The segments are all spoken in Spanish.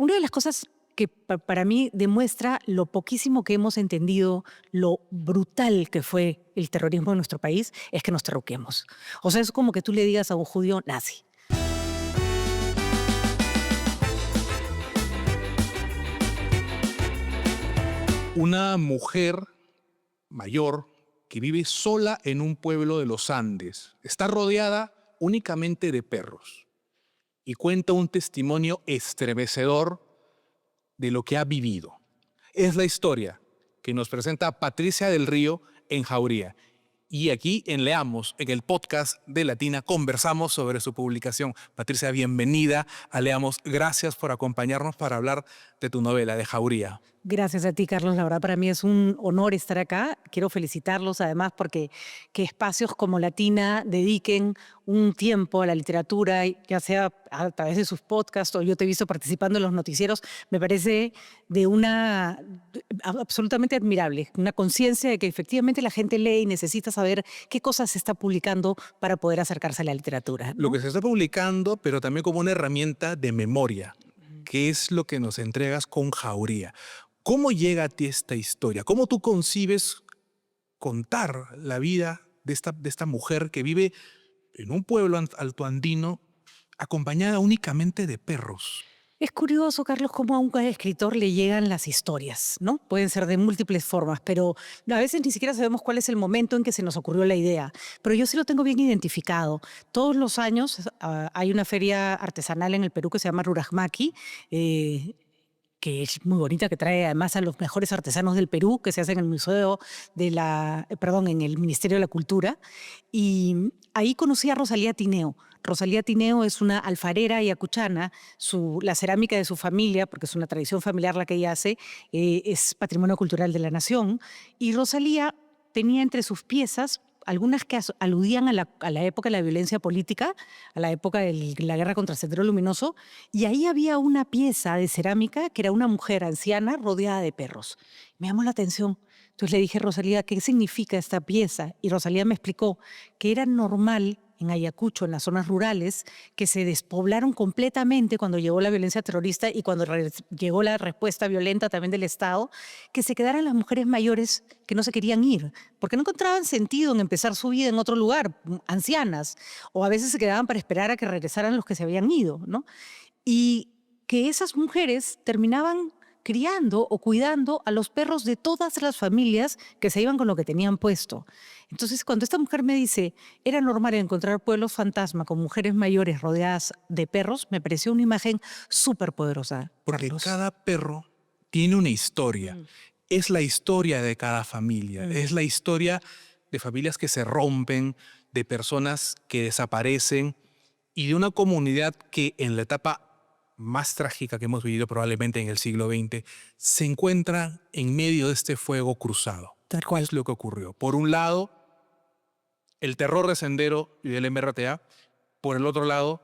Una de las cosas que para mí demuestra lo poquísimo que hemos entendido, lo brutal que fue el terrorismo en nuestro país, es que nos terruquemos. O sea, es como que tú le digas a un judío nazi. Una mujer mayor que vive sola en un pueblo de los Andes. Está rodeada únicamente de perros y cuenta un testimonio estremecedor de lo que ha vivido. Es la historia que nos presenta Patricia del Río en Jauría. Y aquí en Leamos, en el podcast de Latina, conversamos sobre su publicación. Patricia, bienvenida a Leamos. Gracias por acompañarnos para hablar de tu novela, de Jauría. Gracias a ti, Carlos. La verdad, para mí es un honor estar acá. Quiero felicitarlos, además, porque que espacios como Latina dediquen un tiempo a la literatura, ya sea a través de sus podcasts o yo te he visto participando en los noticieros, me parece absolutamente admirable. Una conciencia de que efectivamente la gente lee y necesita saber qué cosas se está publicando para poder acercarse a la literatura, ¿no? Lo que se está publicando, pero también como una herramienta de memoria, que es lo que nos entregas con Jauría. ¿Cómo llega a ti esta historia? ¿Cómo tú concibes contar la vida de esta mujer que vive en un pueblo altoandino acompañada únicamente de perros? Es curioso, Carlos, cómo a un escritor le llegan las historias, ¿no? Pueden ser de múltiples formas, pero a veces ni siquiera sabemos cuál es el momento en que se nos ocurrió la idea. Pero yo sí lo tengo bien identificado. Todos los años hay una feria artesanal en el Perú que se llama Rurasmaki, que es muy bonita, que trae además a los mejores artesanos del Perú, que se hace en el en el Ministerio de la Cultura. Y ahí conocí a Rosalía Tineo. Rosalía Tineo es una alfarera ayacuchana. La cerámica de su familia, porque es una tradición familiar la que ella hace, es patrimonio cultural de la nación. Y Rosalía tenía entre sus piezas algunas que aludían a la época de la violencia política, a la época de la guerra contra el Sendero Luminoso, y ahí había una pieza de cerámica que era una mujer anciana rodeada de perros. Me llamó la atención. Entonces le dije a Rosalía, ¿qué significa esta pieza? Y Rosalía me explicó que era normal en Ayacucho, en las zonas rurales, que se despoblaron completamente cuando llegó la violencia terrorista y cuando llegó la respuesta violenta también del Estado, que se quedaran las mujeres mayores que no se querían ir, porque no encontraban sentido en empezar su vida en otro lugar, ancianas, o a veces se quedaban para esperar a que regresaran los que se habían ido, ¿no? Y que esas mujeres terminaban criando o cuidando a los perros de todas las familias que se iban con lo que tenían puesto. Entonces, cuando esta mujer me dice, era normal encontrar pueblos fantasma con mujeres mayores rodeadas de perros, me pareció una imagen súper poderosa. Porque cada perro tiene una historia. Es la historia de cada familia. Es la historia de familias que se rompen, de personas que desaparecen y de una comunidad que en la etapa más trágica que hemos vivido probablemente en el siglo XX, se encuentra en medio de este fuego cruzado. Tal cual. Es lo que ocurrió. Por un lado, el terror de Sendero y del MRTA. Por el otro lado,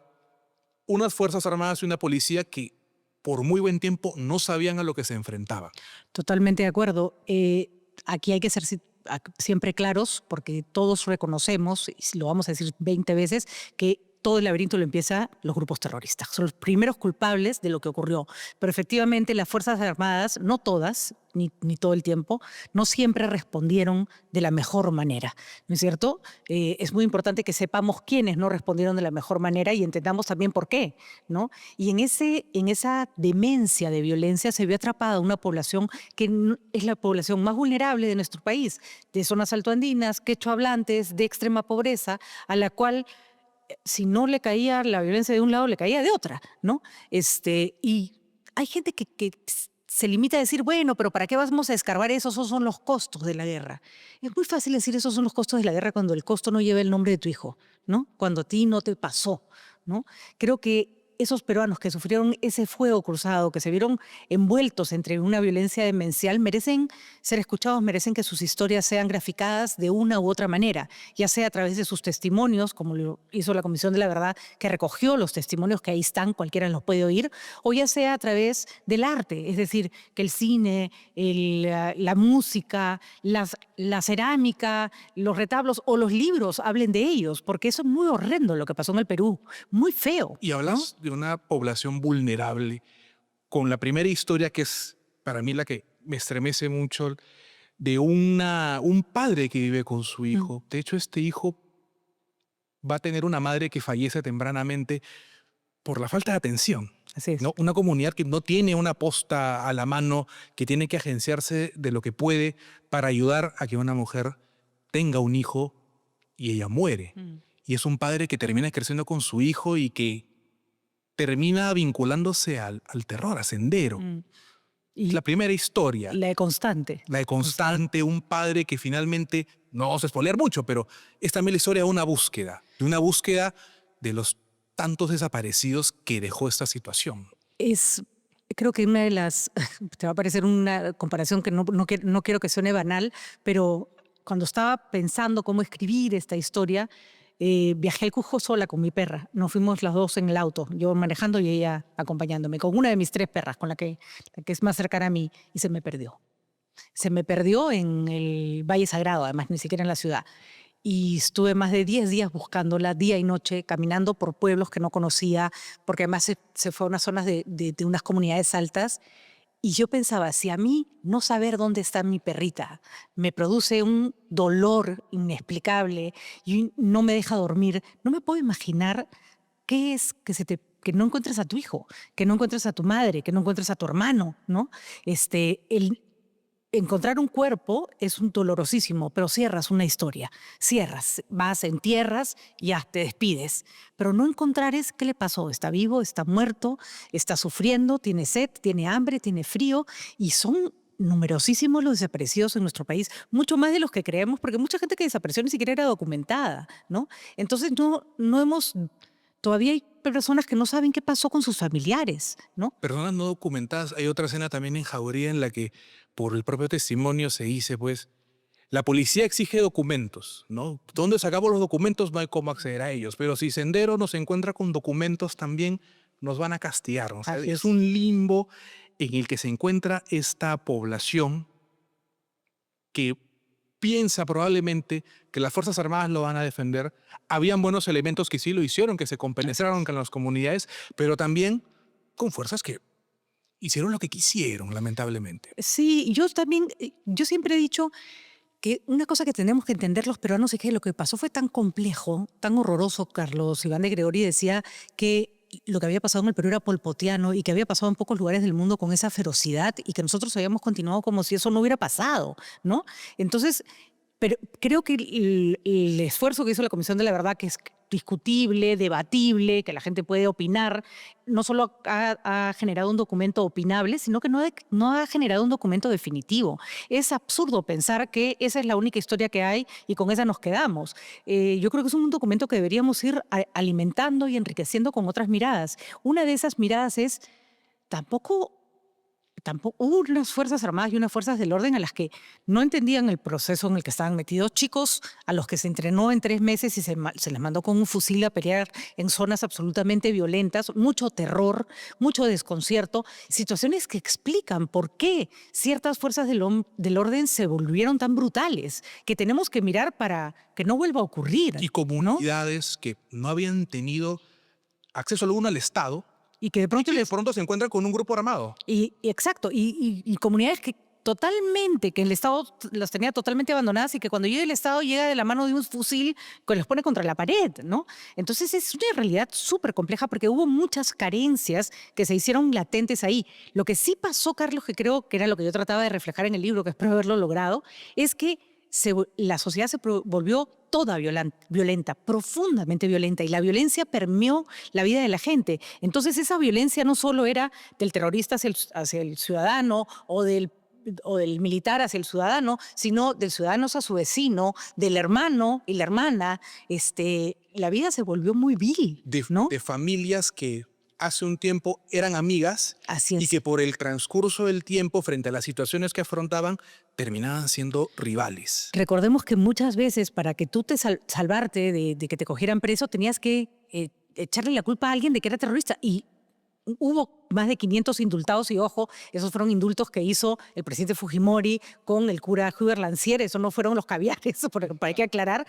unas fuerzas armadas y una policía que por muy buen tiempo no sabían a lo que se enfrentaban. Totalmente de acuerdo. Aquí hay que ser siempre claros, porque todos reconocemos, y lo vamos a decir 20 veces, que todo el laberinto lo empieza los grupos terroristas. Son los primeros culpables de lo que ocurrió. Pero efectivamente las Fuerzas Armadas, no todas, ni todo el tiempo, no siempre respondieron de la mejor manera, ¿no es cierto? Es muy importante que sepamos quiénes no respondieron de la mejor manera y entendamos también por qué, ¿no? Y en esa demencia de violencia se vio atrapada una población que es la población más vulnerable de nuestro país, de zonas altoandinas, quechua-hablantes, de extrema pobreza, a la cual si no le caía la violencia de un lado, le caía de otra, ¿no? Y hay gente que se limita a decir, bueno, pero ¿para qué vamos a escarbar eso? Esos son los costos de la guerra. Es muy fácil decir esos son los costos de la guerra cuando el costo no lleva el nombre de tu hijo, ¿no? Cuando a ti no te pasó, ¿no? Creo que esos peruanos que sufrieron ese fuego cruzado, que se vieron envueltos entre una violencia demencial, merecen ser escuchados, merecen que sus historias sean graficadas de una u otra manera, ya sea a través de sus testimonios, como lo hizo la Comisión de la Verdad, que recogió los testimonios que ahí están, cualquiera los puede oír, o ya sea a través del arte, es decir, que el cine, la música, la cerámica, los retablos o los libros hablen de ellos, porque eso es muy horrendo lo que pasó en el Perú, muy feo. Y hablas de una población vulnerable. con la primera historia, que es para mí la que me estremece mucho, de un padre que vive con su hijo. De hecho, este hijo va a tener una madre que fallece tempranamente por la falta de atención. Así es. ¿No? Una comunidad que no tiene una posta a la mano, que tiene que agenciarse de lo que puede para ayudar a que una mujer tenga un hijo y ella muere. Y es un padre que termina creciendo con su hijo y que termina vinculándose al terror, a Sendero. Y La primera historia. la de Constante. La de Constante, un padre que finalmente, no vamos a spoilear mucho, pero es también la historia de una búsqueda de los tantos desaparecidos que dejó esta situación. Creo que una de las, te va a parecer una comparación que no quiero que suene banal, pero cuando estaba pensando cómo escribir esta historia, viajé al Cusco sola con mi perra. Nos fuimos las dos en el auto, yo manejando y ella acompañándome, con una de mis 3 perras, con la que es más cercana a mí, y se me perdió. Se me perdió en el Valle Sagrado, además, ni siquiera en la ciudad. Y estuve más de 10 días buscándola, día y noche, caminando por pueblos que no conocía, porque además se fue a unas zonas de unas comunidades altas. Y yo pensaba, si a mí no saber dónde está mi perrita me produce un dolor inexplicable y no me deja dormir, no me puedo imaginar qué es que no encuentres a tu hijo, que no encuentres a tu madre, que no encuentres a tu hermano, ¿no? Encontrar un cuerpo es un dolorosísimo, pero cierras una historia. Cierras, vas, entierras, ya te despides. Pero no encontrar es qué le pasó. Está vivo, está muerto, está sufriendo, tiene sed, tiene hambre, tiene frío. Y son numerosísimos los desaparecidos en nuestro país, mucho más de los que creemos, porque mucha gente que desapareció ni siquiera era documentada, ¿no? Entonces no hemos... Todavía hay personas que no saben qué pasó con sus familiares, ¿no? Personas no documentadas. Hay otra escena también en Jauría en la que, por el propio testimonio, se dice, pues, la policía exige documentos, ¿no? ¿Dónde sacamos los documentos? No hay cómo acceder a ellos. Pero si Sendero nos encuentra con documentos también, nos van a castigar. O sea, es un limbo en el que se encuentra esta población que piensa probablemente que las Fuerzas Armadas lo van a defender. Habían buenos elementos que sí lo hicieron, que se compenetraron con las comunidades, pero también con fuerzas que hicieron lo que quisieron, lamentablemente. Sí, yo siempre he dicho que una cosa que tenemos que entender los peruanos es que lo que pasó fue tan complejo, tan horroroso. Carlos Iván de Gregori decía que lo que había pasado en el Perú era polpotiano y que había pasado en pocos lugares del mundo con esa ferocidad y que nosotros habíamos continuado como si eso no hubiera pasado, ¿no? Entonces, pero creo que el esfuerzo que hizo la Comisión de la Verdad, que es discutible, debatible, que la gente puede opinar, no solo ha generado un documento opinable, sino que no ha generado un documento definitivo. Es absurdo pensar que esa es la única historia que hay y con esa nos quedamos. Yo creo que es un documento que deberíamos ir alimentando y enriqueciendo con otras miradas. Una de esas miradas es, tampoco hubo unas Fuerzas Armadas y unas Fuerzas del Orden a las que no entendían el proceso en el que estaban metidos. Chicos a los que se entrenó en 3 meses y se les mandó con un fusil a pelear en zonas absolutamente violentas, mucho terror, mucho desconcierto, situaciones que explican por qué ciertas fuerzas del orden se volvieron tan brutales, que tenemos que mirar para que no vuelva a ocurrir. Y comunidades, ¿no?, que no habían tenido acceso alguno al Estado, y que de pronto se encuentran con un grupo armado. Exacto, y comunidades que el Estado las tenía totalmente abandonadas y que cuando llega el Estado llega de la mano de un fusil que los pone contra la pared, ¿no? Entonces es una realidad súper compleja porque hubo muchas carencias que se hicieron latentes ahí. Lo que sí pasó, Carlos, que creo que era lo que yo trataba de reflejar en el libro, que espero haberlo logrado, es que la sociedad se volvió toda violenta, profundamente violenta, y la violencia permeó la vida de la gente. Entonces esa violencia no solo era del terrorista hacia el ciudadano o del militar hacia el ciudadano, sino del ciudadano hacia su vecino, del hermano y la hermana. La vida se volvió muy vil, ¿no? De familias que hace un tiempo eran amigas. Así es. Y que por el transcurso del tiempo, frente a las situaciones que afrontaban, terminaban siendo rivales. Recordemos que muchas veces para que tú te salvarte de que te cogieran preso, tenías que echarle la culpa a alguien de que era terrorista. Y hubo más de 500 indultados y, ojo, esos fueron indultos que hizo el presidente Fujimori con el cura Hubert Lancier. Eso no fueron los caviares, eso hay que aclarar.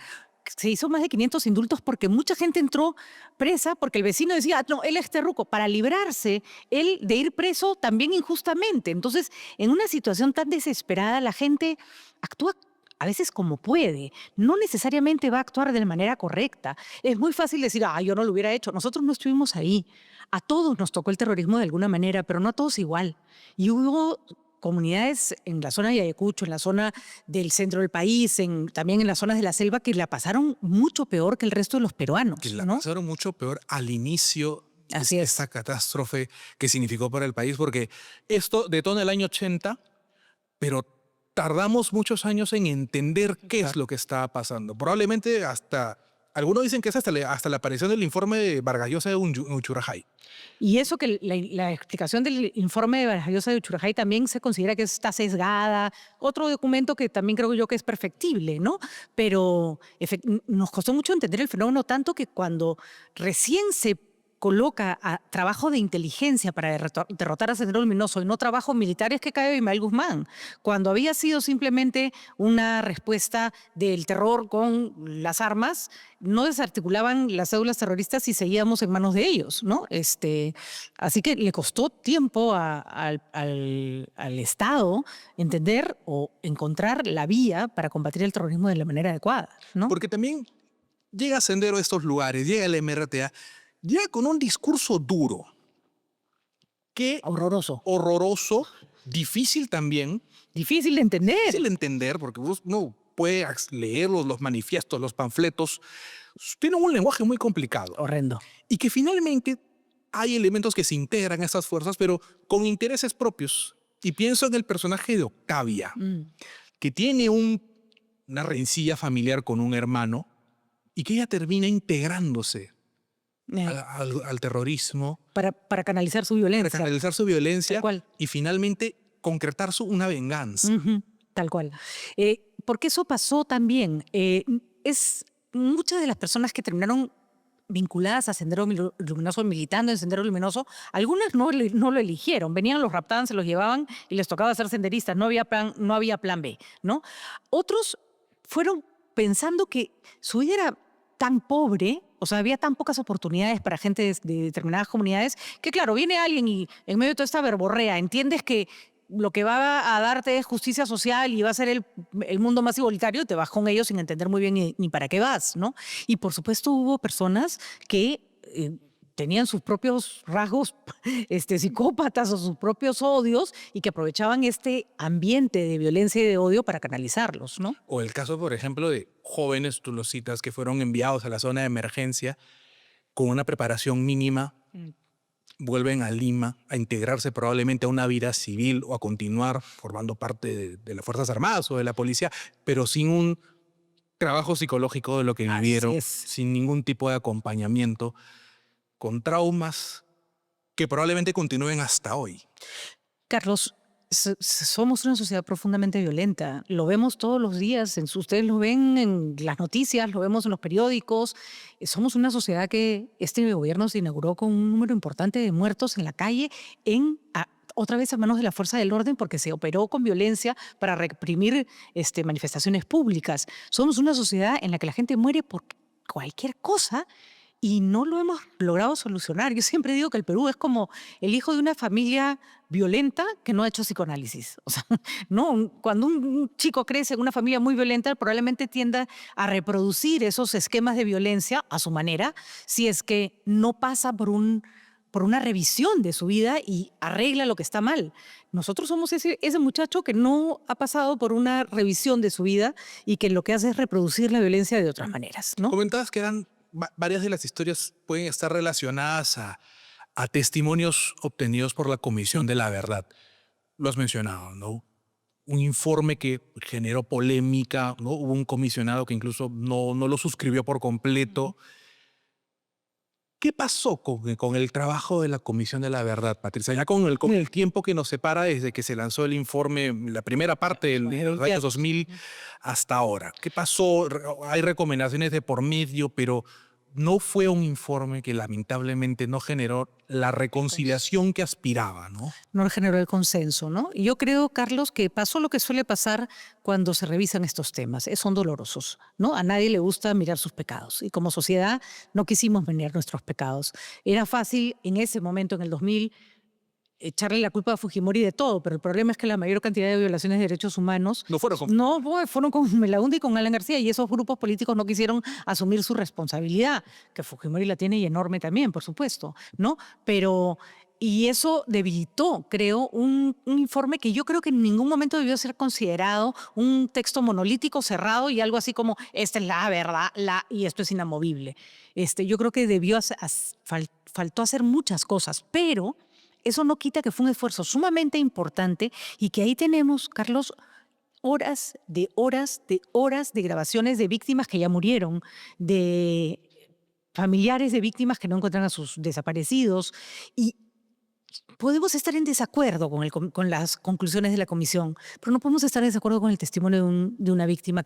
se hizo más de 500 indultos porque mucha gente entró presa porque el vecino decía, no, él es terruco, para librarse él de ir preso también injustamente. Entonces, en una situación tan desesperada, la gente actúa a veces como puede, no necesariamente va a actuar de la manera correcta. Es muy fácil decir, yo no lo hubiera hecho. Nosotros no estuvimos ahí. A todos nos tocó el terrorismo de alguna manera, pero no a todos igual. Y hubo comunidades en la zona de Ayacucho, en la zona del centro del país, también en las zonas de la selva, que la pasaron mucho peor que el resto de los peruanos, Que la ¿no? pasaron mucho peor al inicio de Así es. esta catástrofe que significó para el país, porque esto detonó el año 80, pero tardamos muchos años en entender qué es lo que estaba pasando. Probablemente algunos dicen que es hasta la aparición del informe de Vargas Llosa de Uchurajay. Y eso que la explicación del informe de Vargas Llosa de Uchurajay también se considera que está sesgada, otro documento que también creo yo que es perfectible, ¿no? Pero nos costó mucho entender el fenómeno, tanto que cuando recién se coloca a trabajo de inteligencia para derrotar a Sendero Luminoso y no trabajos militares, que cae Abimael Guzmán, cuando había sido simplemente una respuesta del terror con las armas, no desarticulaban las células terroristas y seguíamos en manos de ellos, ¿no? Así que le costó tiempo al Estado entender o encontrar la vía para combatir el terrorismo de la manera adecuada, ¿no? Porque también llega Sendero a estos lugares, llega el MRTA, llega con un discurso duro, horroroso, difícil también. Difícil de entender. Difícil de entender porque uno puede leerlos, los manifiestos, los panfletos. Tienen un lenguaje muy complicado. Horrendo. Y que finalmente hay elementos que se integran a estas fuerzas, pero con intereses propios. Y pienso en el personaje de Octavia, que tiene una rencilla familiar con un hermano y que ella termina integrándose al terrorismo. Para canalizar su violencia. Para canalizar su violencia Tal cual. y finalmente concretar una venganza. Tal cual. Porque eso pasó también. Muchas de las personas que terminaron vinculadas a Sendero Luminoso, militando en Sendero Luminoso, algunas no lo eligieron. Venían, los raptaban, se los llevaban y les tocaba ser senderistas. No había plan B, ¿no? Otros fueron pensando que su vida era tan pobre, o sea, había tan pocas oportunidades para gente de determinadas comunidades, que claro, viene alguien y en medio de toda esta verborrea, entiendes que lo que va a darte es justicia social y va a ser el mundo más igualitario, te vas con ellos sin entender muy bien ni para qué vas, ¿no? Y por supuesto hubo personas que tenían sus propios rasgos psicópatas o sus propios odios y que aprovechaban este ambiente de violencia y de odio para canalizarlos, ¿no? O el caso, por ejemplo, de jóvenes, tú los citas, que fueron enviados a la zona de emergencia con una preparación mínima, vuelven a Lima a integrarse probablemente a una vida civil o a continuar formando parte de las Fuerzas Armadas o de la policía, pero sin un trabajo psicológico de lo que vivieron, sin ningún tipo de acompañamiento, con traumas que probablemente continúen hasta hoy. Carlos, somos una sociedad profundamente violenta. Lo vemos todos los días. Ustedes lo ven en las noticias, lo vemos en los periódicos. Somos una sociedad que este gobierno se inauguró con un número importante de muertos en la calle, otra vez a manos de la fuerza del orden, porque se operó con violencia para reprimir manifestaciones públicas. Somos una sociedad en la que la gente muere por cualquier cosa y no lo hemos logrado solucionar. Yo siempre digo que el Perú es como el hijo de una familia violenta que no ha hecho psicoanálisis. O sea, no, cuando un chico crece en una familia muy violenta, probablemente tienda a reproducir esos esquemas de violencia a su manera, si es que no pasa por una revisión de su vida y arregla lo que está mal. Nosotros somos ese muchacho que no ha pasado por una revisión de su vida y que lo que hace es reproducir la violencia de otras maneras, ¿no? Comentabas que varias de las historias pueden estar relacionadas a testimonios obtenidos por la Comisión de la Verdad. Lo has mencionado, ¿no? Un informe que generó polémica, ¿no? Hubo un comisionado que incluso no lo suscribió por completo. ¿Qué pasó con el trabajo de la Comisión de la Verdad, Patricia? Ya con el tiempo que nos separa desde que se lanzó el informe, la primera parte de los años 2000 hasta ahora. ¿Qué pasó? Hay recomendaciones de por medio, pero no fue un informe que lamentablemente no generó la reconciliación que aspiraba, ¿no? No generó el consenso, ¿no? Y yo creo, Carlos, que pasó lo que suele pasar cuando se revisan estos temas. Son dolorosos, ¿no? A nadie le gusta mirar sus pecados. Y como sociedad no quisimos mirar nuestros pecados. Era fácil en ese momento, en el 2000, echarle la culpa a Fujimori de todo, pero el problema es que la mayor cantidad de violaciones de derechos humanos No fueron con... fueron con Melaúnde y con Alan García, y esos grupos políticos no quisieron asumir su responsabilidad, que Fujimori la tiene y enorme también, por supuesto, ¿no? Pero... Y eso debilitó, creo, un informe que yo creo que en ningún momento debió ser considerado un texto monolítico, cerrado y algo así como, esta es la verdad, y esto es inamovible. Yo creo que faltó hacer muchas cosas, pero eso no quita que fue un esfuerzo sumamente importante y que ahí tenemos, Carlos, horas de grabaciones de víctimas que ya murieron, de familiares de víctimas que no encuentran a sus desaparecidos. Y podemos estar en desacuerdo con las conclusiones de la comisión, pero no podemos estar en desacuerdo con el testimonio de una víctima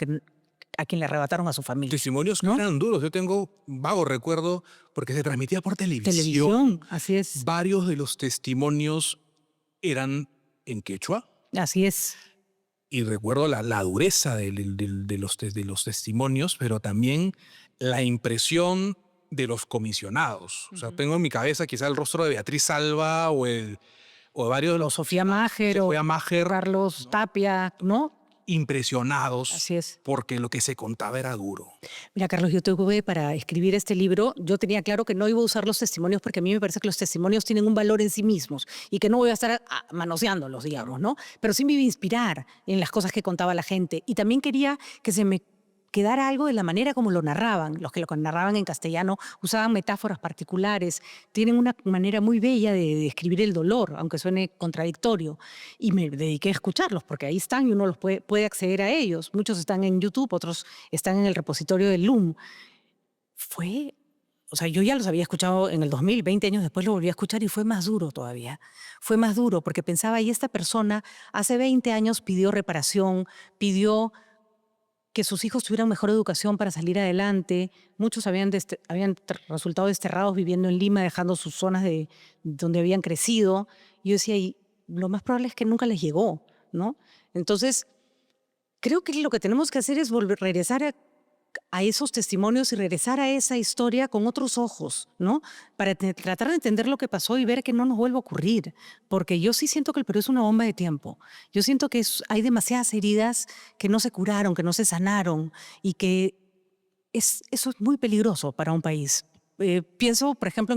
a quien le arrebataron a su familia. Testimonios ¿no? que eran duros. Yo tengo un vago recuerdo porque se transmitía por televisión. Televisión, así es. Varios de los testimonios eran en quechua. Así es. Y recuerdo la dureza de los testimonios, pero también la impresión de los comisionados. O sea, tengo en mi cabeza quizá el rostro de Beatriz Alba o de varios de los... Sofía Májer, Carlos Tapia, ¿no? Impresionados. Así es. Porque lo que se contaba era duro. Mira, Carlos, yo tuve para escribir este libro, yo tenía claro que no iba a usar los testimonios porque a mí me parece que los testimonios tienen un valor en sí mismos y que no voy a estar manoseándolos, digamos, ¿no? Pero sí me iba a inspirar en las cosas que contaba la gente y también quería que se me quedara algo de la manera como lo narraban. Los que lo narraban en castellano usaban metáforas particulares, tienen una manera muy bella de describir el dolor, aunque suene contradictorio. Y me dediqué a escucharlos, porque ahí están y uno los puede acceder a ellos. Muchos están en YouTube, otros están en el repositorio del LUM. O sea, yo ya los había escuchado en el 2000, 20 años después lo volví a escuchar y fue más duro todavía. Fue más duro porque pensaba, y esta persona hace 20 años pidió reparación, pidió que sus hijos tuvieran mejor educación para salir adelante. Muchos habían resultado desterrados viviendo en Lima, dejando sus zonas de donde habían crecido. Y yo decía, y lo más probable es que nunca les llegó, ¿no? Entonces, creo que lo que tenemos que hacer es regresar a esos testimonios y regresar a esa historia con otros ojos, ¿no? Para tratar de entender lo que pasó y ver que no nos vuelva a ocurrir. Porque yo sí siento que el Perú es una bomba de tiempo. Yo siento que hay demasiadas heridas que no se curaron, que no se sanaron y que eso es muy peligroso para un país. Pienso, por ejemplo,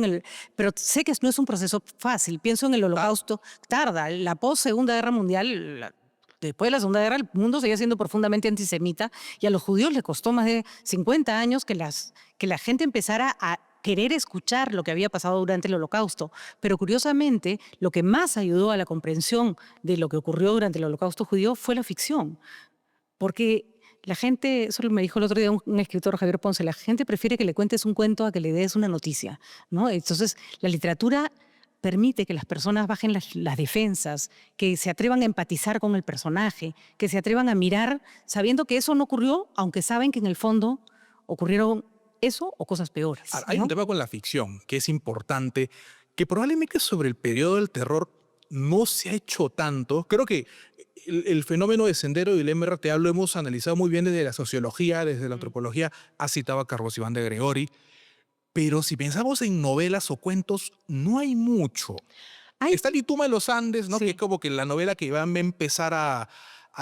pero sé que no es un proceso fácil. Pienso en el Holocausto. Tarda. La post-Segunda Guerra Mundial... Después de la Segunda Guerra, el mundo seguía siendo profundamente antisemita y a los judíos les costó más de 50 años que la gente empezara a querer escuchar lo que había pasado durante el Holocausto. Pero curiosamente, lo que más ayudó a la comprensión de lo que ocurrió durante el Holocausto judío fue la ficción. Porque la gente, eso me dijo el otro día un escritor, Javier Ponce, la gente prefiere que le cuentes un cuento a que le des una noticia, ¿no? Entonces, la literatura permite que las personas bajen las defensas, que se atrevan a empatizar con el personaje, que se atrevan a mirar sabiendo que eso no ocurrió, aunque saben que en el fondo ocurrieron eso o cosas peores. Ahora, hay un tema con la ficción que es importante, que probablemente sobre el periodo del terror no se ha hecho tanto. Creo que el fenómeno de Sendero y el MRTA lo hemos analizado muy bien desde la sociología, desde la antropología. Ha citado a Carlos Iván de Gregori. Pero si pensamos en novelas o cuentos, no hay mucho. Está Lituma de los Andes, ¿no? Sí. Que es como que la novela que va a empezar a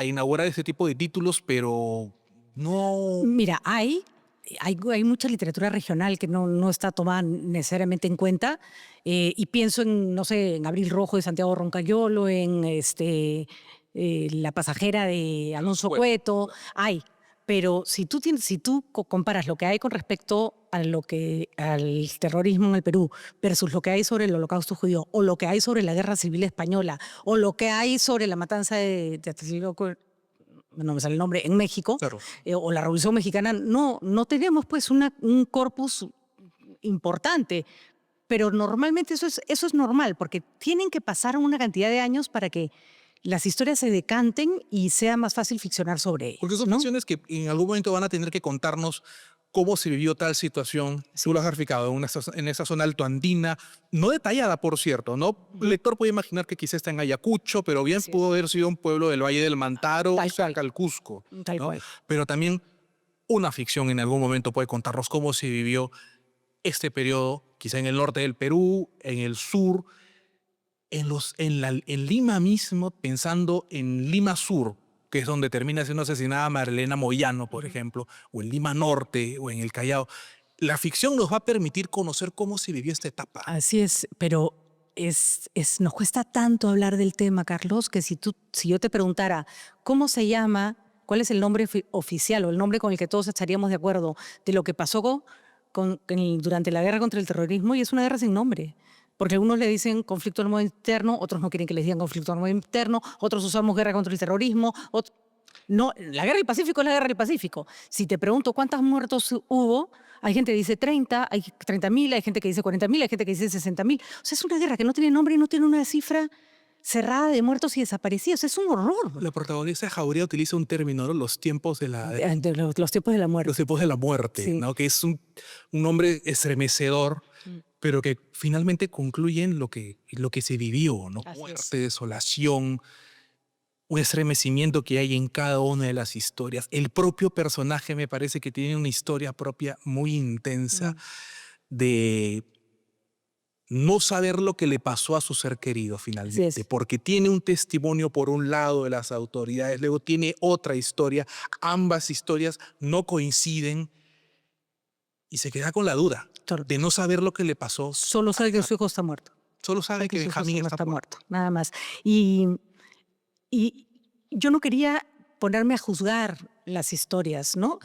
inaugurar ese tipo de títulos, pero no... Mira, hay mucha literatura regional que no está tomada necesariamente en cuenta. Y pienso en, no sé, en Abril Rojo de Santiago Roncayolo, en La pasajera de Alonso Cueto. Hay. Pero si tú comparas lo que hay con respecto al terrorismo en el Perú versus lo que hay sobre el Holocausto judío o lo que hay sobre la Guerra Civil Española o lo que hay sobre la matanza de no me sale el nombre, en México, Claro. O la Revolución Mexicana, no tenemos pues un corpus importante. Pero normalmente eso es normal, porque tienen que pasar una cantidad de años para que las historias se decanten y sea más fácil ficcionar sobre ellas. Porque son ficciones que en algún momento van a tener que contarnos cómo se vivió tal situación. Sí. Tú lo has graficado en esa zona altoandina, no detallada, por cierto, ¿no? El lector puede imaginar que quizá está en Ayacucho, pero bien Así pudo es. haber sido un pueblo del Valle del Mantaro, Tal cual. cerca al Cusco, Tal ¿no? cual. Pero también una ficción en algún momento puede contarnos cómo se vivió este periodo, quizá en el norte del Perú, en el sur, en Lima mismo, pensando en Lima Sur, que es donde termina siendo asesinada Marilena Moyano, por ejemplo, o en Lima Norte, o en el Callao. La ficción nos va a permitir conocer cómo se vivió esta etapa. Así es, pero nos cuesta tanto hablar del tema, Carlos, que si yo te preguntara cómo se llama, cuál es el nombre oficial o el nombre con el que todos estaríamos de acuerdo de lo que pasó durante la guerra contra el terrorismo, y es una guerra sin nombre. Porque algunos le dicen conflicto armado interno, otros no quieren que les digan conflicto armado interno, otros usamos guerra contra el terrorismo. No, la guerra del Pacífico es la guerra del Pacífico. Si te pregunto cuántos muertos hubo, hay gente que dice 30, hay 30.000, hay gente que dice 40.000, hay gente que dice 60.000. O sea, es una guerra que no tiene nombre y no tiene una cifra cerrada de muertos y desaparecidos. Es un horror. La protagonista de Jauría utiliza un término, ¿no? Los tiempos de Los tiempos de la muerte. los tiempos de la muerte, Sí. ¿no? Que es un nombre estremecedor, pero que finalmente concluye en lo que se vivió, ¿no? Así Muerte, desolación, un estremecimiento que hay en cada una de las historias. El propio personaje me parece que tiene una historia propia muy intensa de no saber lo que le pasó a su ser querido finalmente, porque tiene un testimonio por un lado de las autoridades, luego tiene otra historia, ambas historias no coinciden y se queda con la duda de no saber lo que le pasó. Solo sabe que su hijo está muerto. Solo sabe que Benjamín está muerto. Nada más. Y yo no quería ponerme a juzgar las historias, ¿no?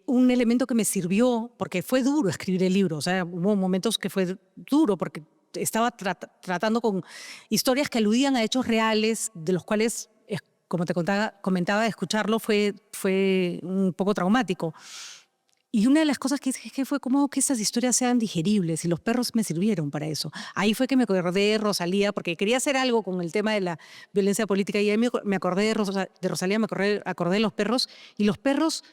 Un elemento que me sirvió, porque fue duro escribir el libro, o sea, hubo momentos que fue duro porque estaba tratando con historias que aludían a hechos reales, de los cuales, como te comentaba, escucharlo fue un poco traumático. Y una de las cosas que hice es que fue como que esas historias sean digeribles, y los perros me sirvieron para eso. Ahí fue que me acordé de Rosalía, porque quería hacer algo con el tema de la violencia política, y ahí me acordé de Rosalía, me acordé de los perros, y los perros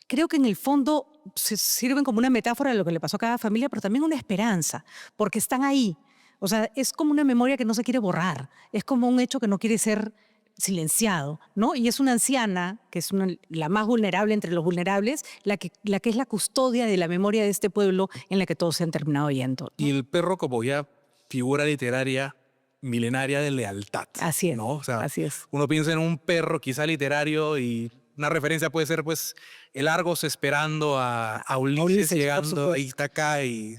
creo que en el fondo sirven como una metáfora de lo que le pasó a cada familia, pero también una esperanza, porque están ahí. O sea, es como una memoria que no se quiere borrar, es como un hecho que no quiere ser silenciado, ¿no? Y es una anciana, que es la más vulnerable entre los vulnerables, la que es la custodia de la memoria de este pueblo en la que todos se han terminado yendo, ¿no? Y el perro como ya figura literaria milenaria de lealtad. Así es, ¿no? O sea, así es. Uno piensa en un perro quizá literario y una referencia puede ser pues el Argos esperando a Ulises llegando, ahí está acá y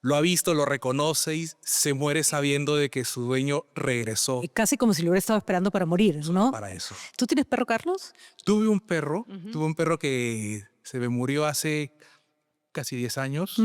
lo ha visto, lo reconoce y se muere sabiendo de que su dueño regresó. Casi como si lo hubiera estado esperando para morir, ¿no? Para eso. ¿Tú tienes perro, Carlos? Tuve un perro que se me murió hace casi 10 años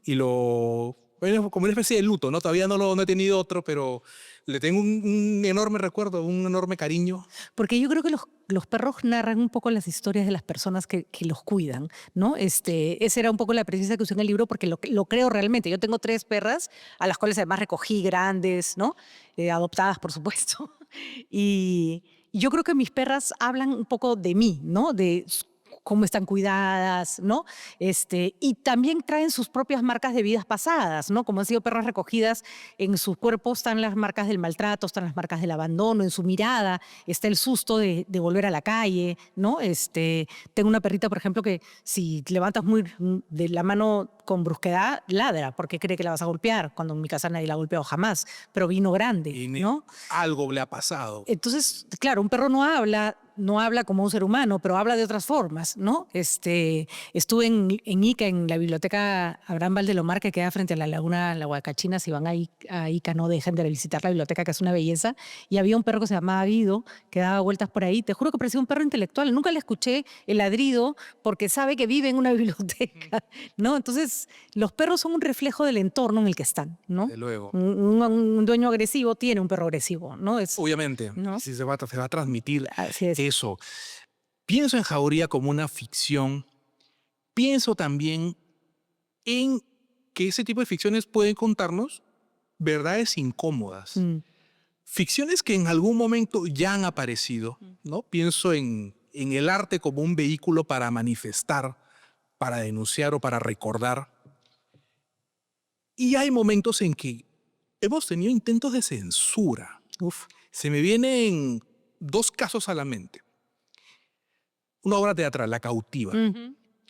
y bueno, como una especie de luto, ¿no? Todavía no he tenido otro, pero le tengo un enorme recuerdo, un enorme cariño. Porque yo creo que los perros narran un poco las historias de las personas que los cuidan, ¿no? Esa era un poco la precisa que usé en el libro, porque lo creo realmente. Yo tengo 3 perras, a las cuales además recogí grandes, ¿no? Adoptadas, por supuesto. Y yo creo que mis perras hablan un poco de mí, ¿no? De cómo están cuidadas, ¿no? Y también traen sus propias marcas de vidas pasadas, ¿no? Como han sido perras recogidas, en sus cuerpos están las marcas del maltrato, están las marcas del abandono, en su mirada está el susto de volver a la calle, ¿no? Tengo una perrita, por ejemplo, que si levantas muy de la mano con brusquedad, ladra, porque cree que la vas a golpear, cuando en mi casa nadie la ha golpeado jamás, pero vino grande, ¿no? Algo le ha pasado. Entonces, claro, un perro no habla como un ser humano, pero habla de otras formas, ¿no? Estuve en Ica, en la biblioteca Abraham Valdelomar, que queda frente a la laguna La Huacachina. Si van a Ica, no dejen de visitar la biblioteca, que es una belleza. Y había un perro que se llamaba Guido, que daba vueltas por ahí. Te juro que parecía un perro intelectual. Nunca le escuché el ladrido, porque sabe que vive en una biblioteca, ¿no? Entonces, los perros son un reflejo del entorno en el que están, ¿no? Desde luego. Un dueño agresivo tiene un perro agresivo, ¿no? Obviamente, ¿no? Si se va a transmitir Así es. eso. Pienso en Jauría como una ficción. Pienso también en que ese tipo de ficciones pueden contarnos verdades incómodas. Ficciones que en algún momento ya han aparecido, ¿no? Pienso en el arte como un vehículo para manifestar, para denunciar o para recordar. Y hay momentos en que hemos tenido intentos de censura. Uf. Se me vienen dos casos a la mente. Una obra teatral, La Cautiva,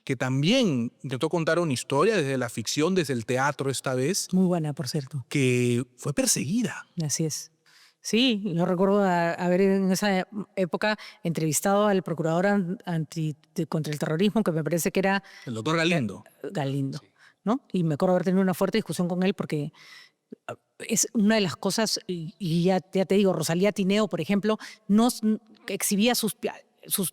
que también intentó contar una historia desde la ficción, desde el teatro esta vez, Muy buena, por cierto. que fue perseguida. Así es. Sí, yo recuerdo haber en esa época entrevistado al procurador contra el terrorismo, que me parece que era El doctor Galindo. Galindo, ¿no? Y me acuerdo haber tenido una fuerte discusión con él porque es una de las cosas, y ya te digo, Rosalía Tineo, por ejemplo, exhibía sus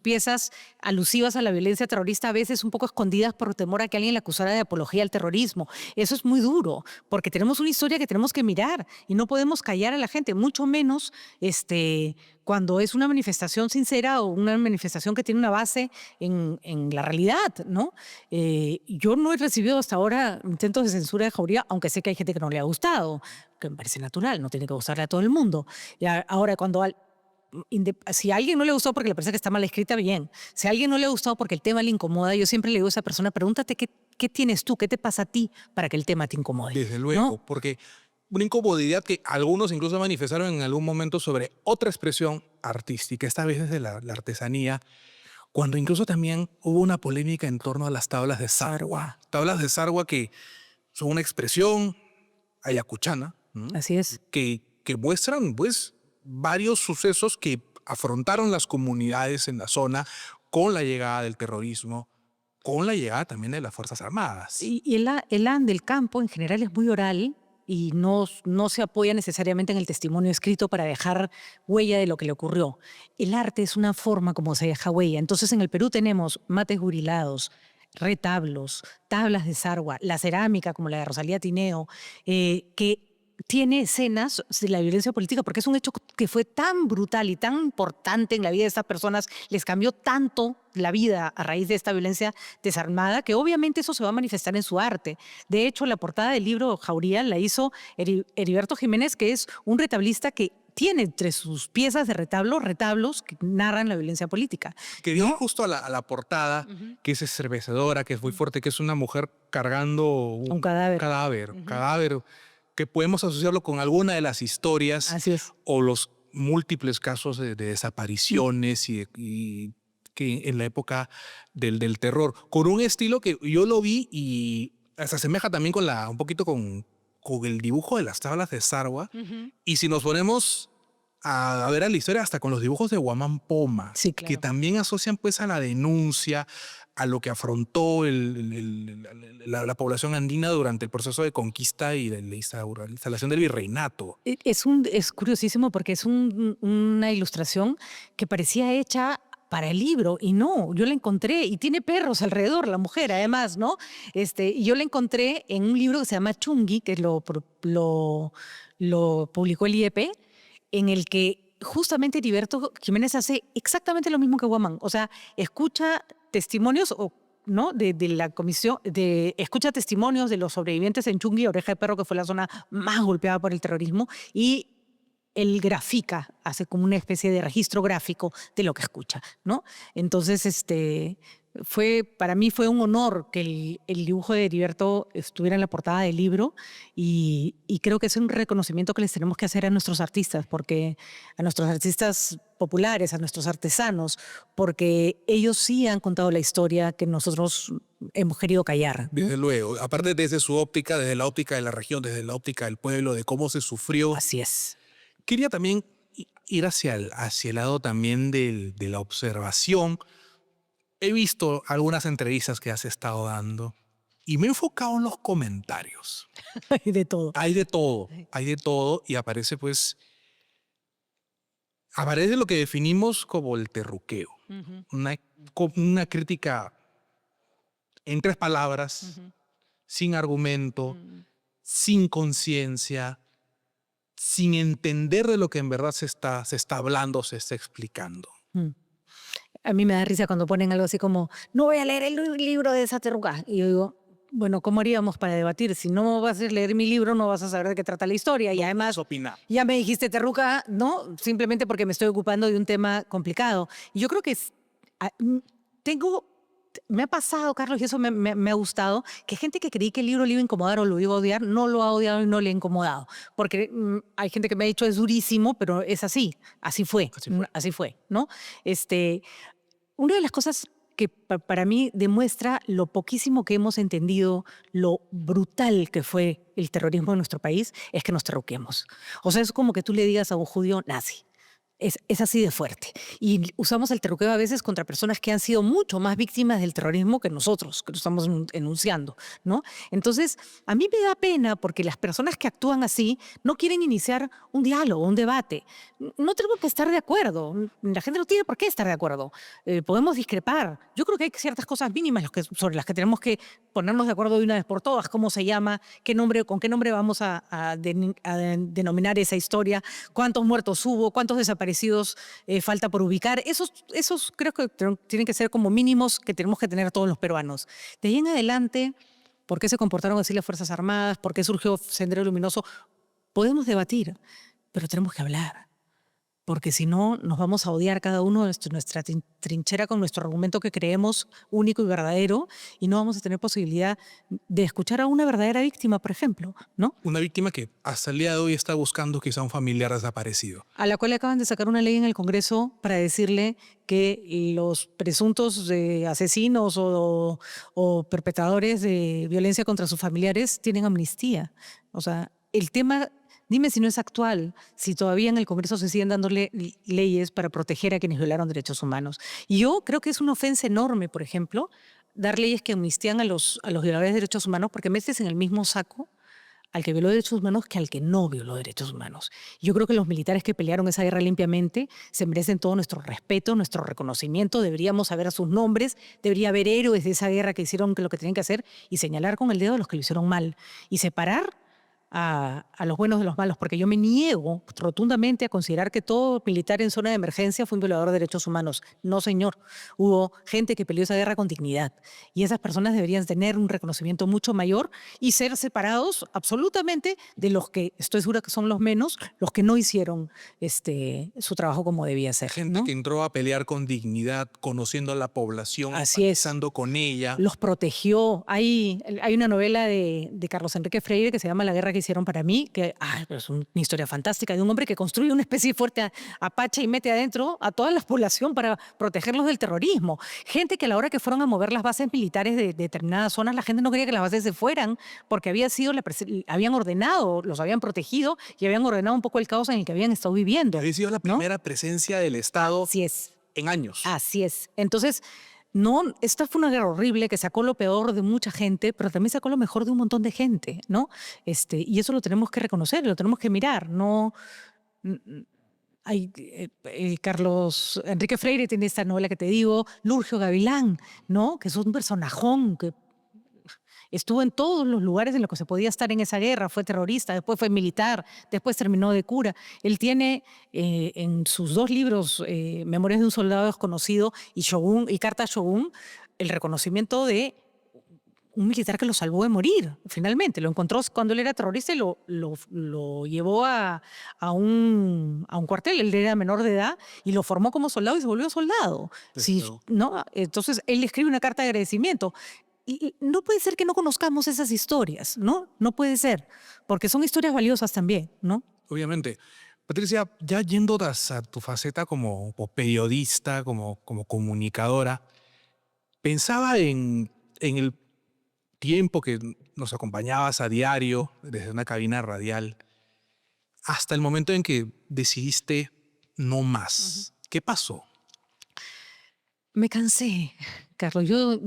piezas alusivas a la violencia terrorista, a veces un poco escondidas por temor a que alguien la acusara de apología al terrorismo. Eso es muy duro, porque tenemos una historia que tenemos que mirar y no podemos callar a la gente, mucho menos cuando es una manifestación sincera o una manifestación que tiene una base en la realidad, ¿no? Yo no he recibido hasta ahora intentos de censura de Jauría, aunque sé que hay gente que no le ha gustado, que me parece natural, no tiene que gustarle a todo el mundo. Ahora, si a alguien no le gustó porque le parece que está mal escrita, bien. Si a alguien no le ha gustado porque el tema le incomoda, yo siempre le digo a esa persona, pregúntate qué tienes tú, qué te pasa a ti para que el tema te incomode. Desde luego, ¿no? porque una incomodidad que algunos incluso manifestaron en algún momento sobre otra expresión artística, esta vez desde la artesanía, cuando incluso también hubo una polémica en torno a las tablas de Sarwa. Tablas de Sarwa que son una expresión ayacuchana, Así es. que muestran pues varios sucesos que afrontaron las comunidades en la zona con la llegada del terrorismo, con la llegada también de las Fuerzas Armadas. Y el AN del campo en general es muy oral y no se apoya necesariamente en el testimonio escrito para dejar huella de lo que le ocurrió. El arte es una forma como se deja huella. Entonces en el Perú tenemos mates gurilados, retablos, tablas de Sarwa, la cerámica como la de Rosalía Tineo, que tiene escenas de la violencia política, porque es un hecho que fue tan brutal y tan importante en la vida de estas personas, les cambió tanto la vida a raíz de esta violencia desarmada, que obviamente eso se va a manifestar en su arte. De hecho, la portada del libro Jauría la hizo Heriberto Jiménez, que es un retablista que tiene entre sus piezas de retablos que narran la violencia política. Que dio justo a la portada, que es estremecedora, que es muy fuerte, que es una mujer cargando un cadáver. Cadáver, que podemos asociarlo con alguna de las historias o los múltiples casos de desapariciones y que en la época del terror, con un estilo que yo lo vi y se asemeja también un poquito con el dibujo de las tablas de Sarwa. Y si nos ponemos a ver a la historia, hasta con los dibujos de Guamán Poma, sí, claro, que también asocian pues a la denuncia, a lo que afrontó la población andina durante el proceso de conquista y de la instalación del virreinato. Es curiosísimo porque es una ilustración que parecía hecha para el libro y no, yo la encontré y tiene perros alrededor, la mujer además, ¿no? Y yo la encontré en un libro que se llama Chungui, que lo publicó el IEP, en el que justamente Heriberto Jiménez hace exactamente lo mismo que Guamán. O sea, escucha testimonios ¿no? de la comisión, escucha testimonios de los sobrevivientes en Chungui, Oreja de Perro, que fue la zona más golpeada por el terrorismo, y él grafica, hace como una especie de registro gráfico de lo que escucha, ¿no? Entonces, para mí fue un honor que el dibujo de Heriberto estuviera en la portada del libro y creo que es un reconocimiento que les tenemos que hacer a nuestros artistas, porque a nuestros artistas populares, a nuestros artesanos, porque ellos sí han contado la historia que nosotros hemos querido callar. Desde luego, aparte desde su óptica, desde la óptica de la región, desde la óptica del pueblo, de cómo se sufrió. Así es. Quería también ir hacia el lado también de la observación. He visto algunas entrevistas que has estado dando y me he enfocado en los comentarios. Hay de todo. Hay de todo y aparece lo que definimos como el terruqueo. Una crítica en 3 palabras, sin argumento, sin conciencia, sin entender de lo que en verdad se está hablando, se está explicando. A mí me da risa cuando ponen algo así como, no voy a leer el libro de esa terruca. Y yo digo, bueno, ¿cómo haríamos para debatir? Si no vas a leer mi libro, no vas a saber de qué trata la historia. Y además, ya me dijiste terruca, ¿no? Simplemente porque me estoy ocupando de un tema complicado. Y yo creo que tengo me ha pasado, Carlos, y eso me ha gustado, que gente que creí que el libro le iba a incomodar o lo iba a odiar, no lo ha odiado y no le ha incomodado. Porque hay gente que me ha dicho es durísimo, pero es así, así fue, Así fue. así fue, ¿no? Este, una de las cosas que para mí demuestra lo poquísimo que hemos entendido, lo brutal que fue el terrorismo en nuestro país, es que nos terruquemos. O sea, es como que tú le digas a un judío nazi. Es así de fuerte. Y usamos el terruqueo a veces contra personas que han sido mucho más víctimas del terrorismo que nosotros, que lo estamos enunciando, ¿no? Entonces, a mí me da pena porque las personas que actúan así no quieren iniciar un diálogo, un debate. No tenemos que estar de acuerdo. La gente no tiene por qué estar de acuerdo. Podemos discrepar. Yo creo que hay ciertas cosas mínimas sobre las que tenemos que ponernos de acuerdo de una vez por todas. ¿Cómo se llama? ¿Con qué nombre vamos a denominar esa historia? ¿Cuántos muertos hubo? ¿Cuántos desaparecidos falta por ubicar? Esos creo que tienen que ser como mínimos que tenemos que tener todos los peruanos. De ahí en adelante, ¿por qué se comportaron así las Fuerzas Armadas? ¿Por qué surgió Sendero Luminoso? Podemos debatir, pero tenemos que hablar. Porque si no, nos vamos a odiar cada uno de nuestra trinchera con nuestro argumento que creemos único y verdadero, y no vamos a tener posibilidad de escuchar a una verdadera víctima, por ejemplo, ¿no? Una víctima que hasta el día de hoy está buscando quizá un familiar desaparecido. A la cual le acaban de sacar una ley en el Congreso para decirle que los presuntos asesinos o perpetradores de violencia contra sus familiares tienen amnistía. O sea, el tema... Dime si no es actual, si todavía en el Congreso se siguen dándole leyes para proteger a quienes violaron derechos humanos. Y yo creo que es una ofensa enorme, por ejemplo, dar leyes que amnistían a los violadores de derechos humanos porque metes en el mismo saco al que violó derechos humanos que al que no violó derechos humanos. Yo creo que los militares que pelearon esa guerra limpiamente se merecen todo nuestro respeto, nuestro reconocimiento. Deberíamos saber sus nombres, debería haber héroes de esa guerra que hicieron lo que tenían que hacer y señalar con el dedo a los que lo hicieron mal y separar a los buenos de los malos, porque yo me niego rotundamente a considerar que todo militar en zona de emergencia fue un violador de derechos humanos. No, señor. Hubo gente que peleó esa guerra con dignidad y esas personas deberían tener un reconocimiento mucho mayor y ser separados absolutamente de los que, estoy segura que son los menos, los que no hicieron su trabajo como debía ser. Gente ¿no? que entró a pelear con dignidad, conociendo a la población, Así es. empatizando con ella. Los protegió. Hay una novela de Carlos Enrique Freire que se llama La guerra que hicieron para mí, que es una historia fantástica de un hombre que construye una especie de fuerte apache y mete adentro a toda la población para protegerlos del terrorismo. Gente que a la hora que fueron a mover las bases militares de determinadas zonas, la gente no quería que las bases se fueran porque habían ordenado, los habían protegido y habían ordenado un poco el caos en el que habían estado viviendo. Había sido la primera presencia del Estado Así es. en años. Así es. Entonces, no, esta fue una guerra horrible que sacó lo peor de mucha gente, pero también sacó lo mejor de un montón de gente, ¿no? Y eso lo tenemos que reconocer, lo tenemos que mirar. No, Carlos Enrique Freire tiene esta novela que te digo, Lurgio Gavilán, ¿no? Que es un personajón que estuvo en todos los lugares en los que se podía estar en esa guerra, fue terrorista, después fue militar, después terminó de cura. Él tiene en sus dos libros, Memorias de un soldado desconocido y Carta a Shogun, el reconocimiento de un militar que lo salvó de morir, finalmente. Lo encontró cuando él era terrorista y lo llevó a un cuartel. Él era menor de edad y lo formó como soldado y se volvió soldado. Sí, ¿no? Entonces, él escribe una carta de agradecimiento. Y no puede ser que no conozcamos esas historias, ¿no? No puede ser, porque son historias valiosas también, ¿no? Obviamente. Patricia, ya yendo a tu faceta como periodista, como comunicadora, pensaba en el tiempo que nos acompañabas a diario desde una cabina radial hasta el momento en que decidiste no más. ¿Qué pasó? Me cansé, Carlos. Yo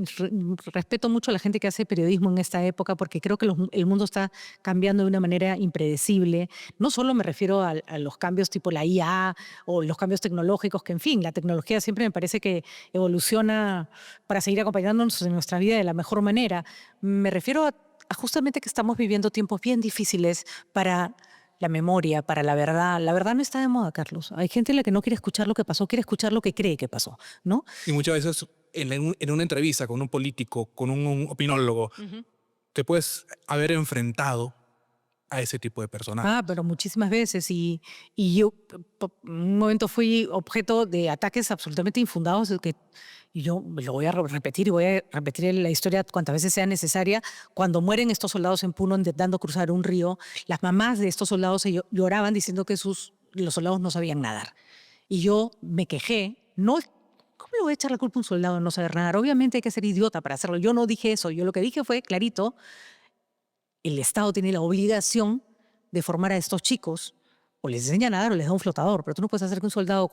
respeto mucho a la gente que hace periodismo en esta época porque creo que el mundo está cambiando de una manera impredecible. No solo me refiero a los cambios tipo la IA o los cambios tecnológicos, que en fin, la tecnología siempre me parece que evoluciona para seguir acompañándonos en nuestra vida de la mejor manera. Me refiero a justamente que estamos viviendo tiempos bien difíciles para la memoria, para la verdad. La verdad no está de moda, Carlos. Hay gente en la que no quiere escuchar lo que pasó, quiere escuchar lo que cree que pasó, ¿no? Y muchas veces en una entrevista con un político, con un opinólogo, te puedes haber enfrentado a ese tipo de personajes. Pero muchísimas veces. Y yo en un momento fui objeto de ataques absolutamente infundados y yo lo voy a repetir y voy a repetir la historia cuantas veces sea necesaria. Cuando mueren estos soldados en Puno intentando cruzar un río, las mamás de estos soldados lloraban diciendo que los soldados no sabían nadar. Y yo me quejé, no, ¿cómo le voy a echar la culpa a un soldado de no saber nadar? Obviamente hay que ser idiota para hacerlo. Yo no dije eso, yo lo que dije fue clarito, el Estado tiene la obligación de formar a estos chicos, o les enseña a nadar o les da un flotador, pero tú no puedes hacer que un soldado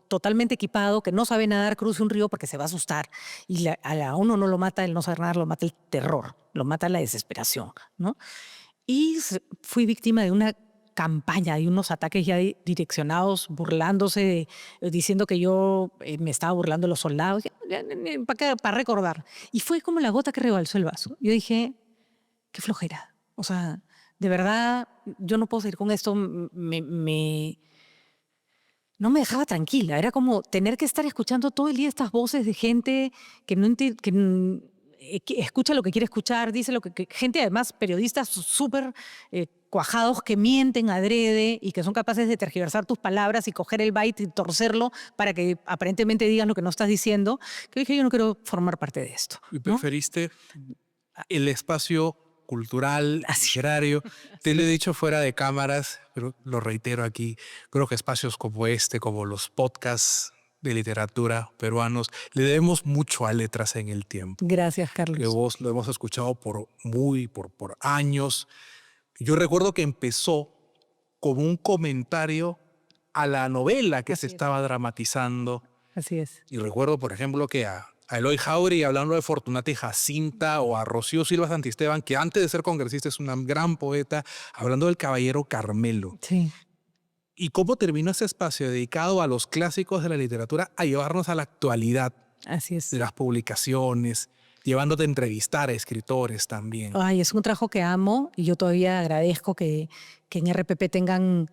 totalmente equipado, que no sabe nadar, cruce un río porque se va a asustar. Y a uno no lo mata el no saber nadar, lo mata el terror, lo mata la desesperación, ¿no? Y fui víctima de una campaña, de unos ataques ya direccionados, burlándose, diciendo que yo me estaba burlando de los soldados, para recordar. Y fue como la gota que rebalsó el vaso. Yo dije, qué flojera. O sea, de verdad, yo no puedo seguir con esto. No me dejaba tranquila. Era como tener que estar escuchando todo el día estas voces de gente que no que escucha lo que quiere escuchar, dice lo que gente, además, periodistas súper cuajados que mienten adrede y que son capaces de tergiversar tus palabras y coger el byte y torcerlo para que aparentemente digas lo que no estás diciendo. Que dije, yo no quiero formar parte de esto, Y ¿no? preferiste el espacio cultural, literario. Te lo he dicho fuera de cámaras, pero lo reitero aquí. Creo que espacios como este, como los podcasts de literatura peruanos, le debemos mucho a Letras en el Tiempo. Gracias, Que Carlos. vos lo hemos escuchado por años. Yo recuerdo que empezó como un comentario a la novela que se estaba dramatizando. Así es. Y recuerdo, por ejemplo, que a Eloy Jauregui, hablando de Fortunata y Jacinta, o a Rocío Silva Santisteban, que antes de ser congresista es una gran poeta, hablando del Caballero Carmelo. Sí. Y cómo terminó ese espacio dedicado a los clásicos de la literatura a llevarnos a la actualidad Así es. de las publicaciones, llevándote a entrevistar a escritores también. Ay, es un trabajo que amo y yo todavía agradezco que en RPP tengan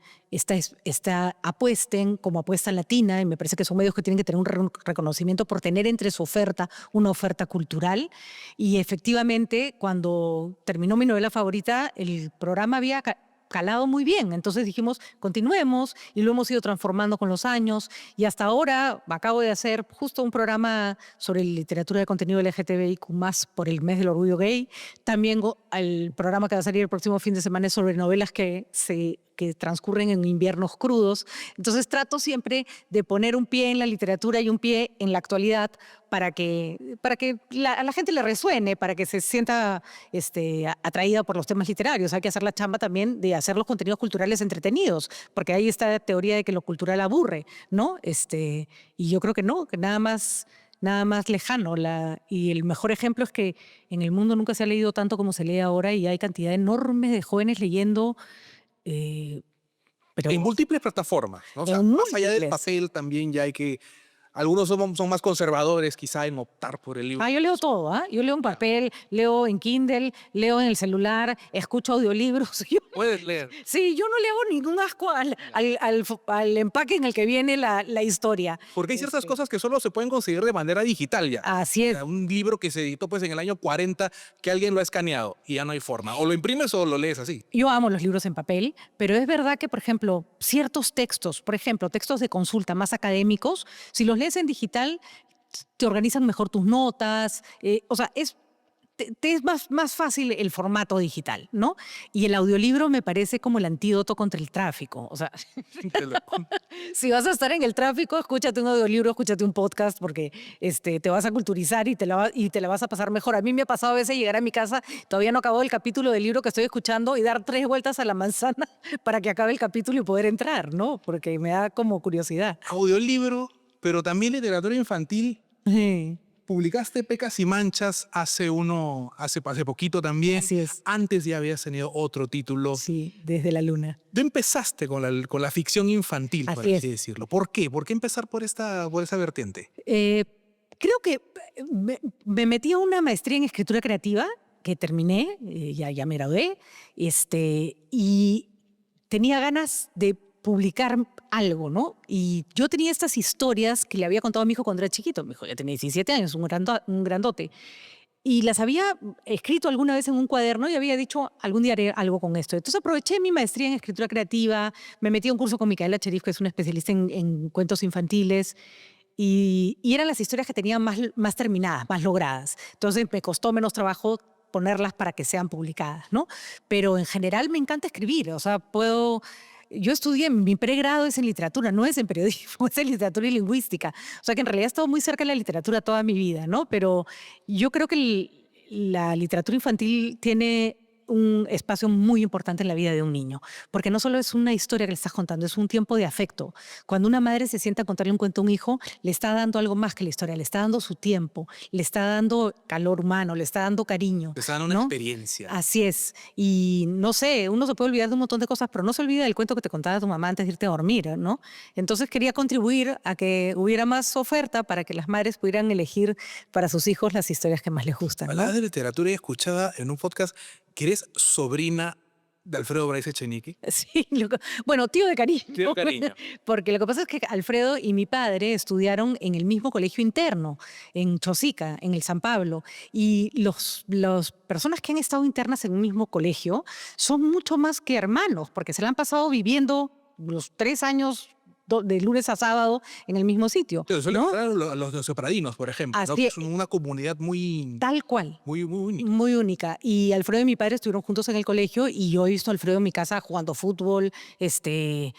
apuesten como apuesta latina, y me parece que son medios que tienen que tener un reconocimiento por tener entre su oferta una oferta cultural. Y efectivamente, cuando terminó mi novela favorita, el programa había calado muy bien. Entonces dijimos, continuemos, y lo hemos ido transformando con los años. Y hasta ahora acabo de hacer justo un programa sobre literatura de contenido LGTBIQ+, por el mes del orgullo gay. También el programa que va a salir el próximo fin de semana es sobre novelas que transcurren en inviernos crudos. Entonces trato siempre de poner un pie en la literatura y un pie en la actualidad para que a la gente le resuene, para que se sienta atraída por los temas literarios. Hay que hacer la chamba también de hacer los contenidos culturales entretenidos, porque hay esta teoría de que lo cultural aburre, ¿no? Y yo creo que no, que nada más lejano. Y el mejor ejemplo es que en el mundo nunca se ha leído tanto como se lee ahora, y hay cantidad enorme de jóvenes leyendo. Pero En múltiples plataformas, ¿no? O sea, más allá del papel también ya hay que... Algunos son más conservadores quizá en optar por el libro. Yo leo todo, ¿ah? Yo leo en papel, leo en Kindle, leo en el celular, escucho audiolibros. Puedes leer. Sí, yo no le hago ningún asco al empaque en el que viene la historia. Porque hay ciertas cosas que solo se pueden conseguir de manera digital ya. Así es. O sea, un libro que se editó pues en el año 40, que alguien lo ha escaneado y ya no hay forma. O lo imprimes o lo lees así. Yo amo los libros en papel, pero es verdad que, por ejemplo, ciertos textos, textos de consulta más académicos, si los lees en digital, te organizan mejor tus notas. Te es más fácil el formato digital, ¿no? Y el audiolibro me parece como el antídoto contra el tráfico. O sea, si vas a estar en el tráfico, escúchate un audiolibro, escúchate un podcast, porque te vas a culturizar y te la vas a pasar mejor. A mí me ha pasado a veces llegar a mi casa, todavía no acabó el capítulo del libro que estoy escuchando, y dar 3 vueltas a la manzana para que acabe el capítulo y poder entrar, ¿no? Porque me da como curiosidad. Audiolibro, pero también literatura infantil. Sí. Publicaste Pecas y Manchas hace poquito también. Así es. Antes ya habías tenido otro título. Sí, Desde la Luna. Tú empezaste con la ficción infantil, por así decirlo. ¿Por qué? ¿Por qué empezar por esa vertiente? Creo que me metí a una maestría en escritura creativa que terminé, ya me gradué, y tenía ganas de publicar algo, ¿no? Y yo tenía estas historias que le había contado a mi hijo cuando era chiquito. Mi hijo ya tenía 17 años, un grandote. Y las había escrito alguna vez en un cuaderno y había dicho, algún día haré algo con esto. Entonces aproveché mi maestría en escritura creativa, me metí a un curso con Micaela Cherif, que es una especialista en cuentos infantiles, y eran las historias que tenían más terminadas, más logradas. Entonces me costó menos trabajo ponerlas para que sean publicadas, ¿no? Pero en general me encanta escribir, o sea, yo estudié, mi pregrado es en literatura, no es en periodismo, es en literatura y lingüística. O sea que en realidad he estado muy cerca de la literatura toda mi vida, ¿no? Pero yo creo que la literatura infantil tiene un espacio muy importante en la vida de un niño, porque no solo es una historia que le estás contando, es un tiempo de afecto. Cuando una madre se sienta a contarle un cuento a un hijo, le está dando algo más que la historia, le está dando su tiempo, le está dando calor humano, le está dando cariño. Te está dando una ¿No? experiencia. Así es. Y no sé, uno se puede olvidar de un montón de cosas, pero no se olvida del cuento que te contaba tu mamá antes de irte a dormir, ¿no? Entonces quería contribuir a que hubiera más oferta para que las madres pudieran elegir para sus hijos las historias que más les gustan, ¿no? Hablabas de literatura y escuchaba en un podcast que eres sobrina de Alfredo Bryce Echenique. Sí, bueno, tío de cariño. Tío de cariño. Porque lo que pasa es que Alfredo y mi padre estudiaron en el mismo colegio interno, en Chosica, en el San Pablo. Y las personas que han estado internas en un mismo colegio son mucho más que hermanos, porque se la han pasado viviendo los 3 años de lunes a sábado en el mismo sitio. Pero suele ¿No? pasar a los neosepradinos, por ejemplo, ¿no? Así Que es. es una comunidad muy, Tal cual. muy, muy única. Muy única. Y Alfredo y mi padre estuvieron juntos en el colegio y yo he visto a Alfredo en mi casa jugando fútbol, desde